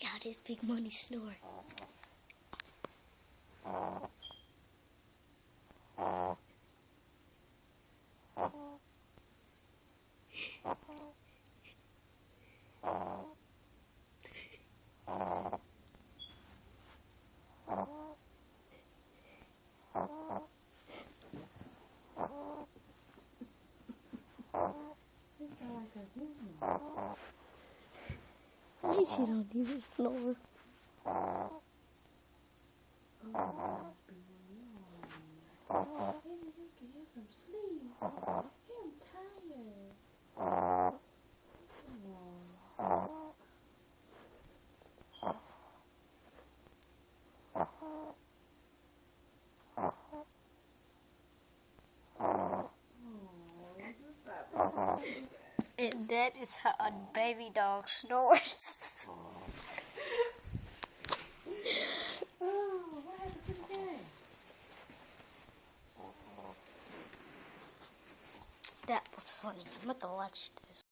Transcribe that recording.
Yeah, this Big Money snore. It sounds like a human. At least you don't even snore. Oh, that must be one. Maybe you can get some sleep. I'm tired. Come on. And that is how a baby dog snores. Oh, what happened to the game? That was funny. I'm about to watch this.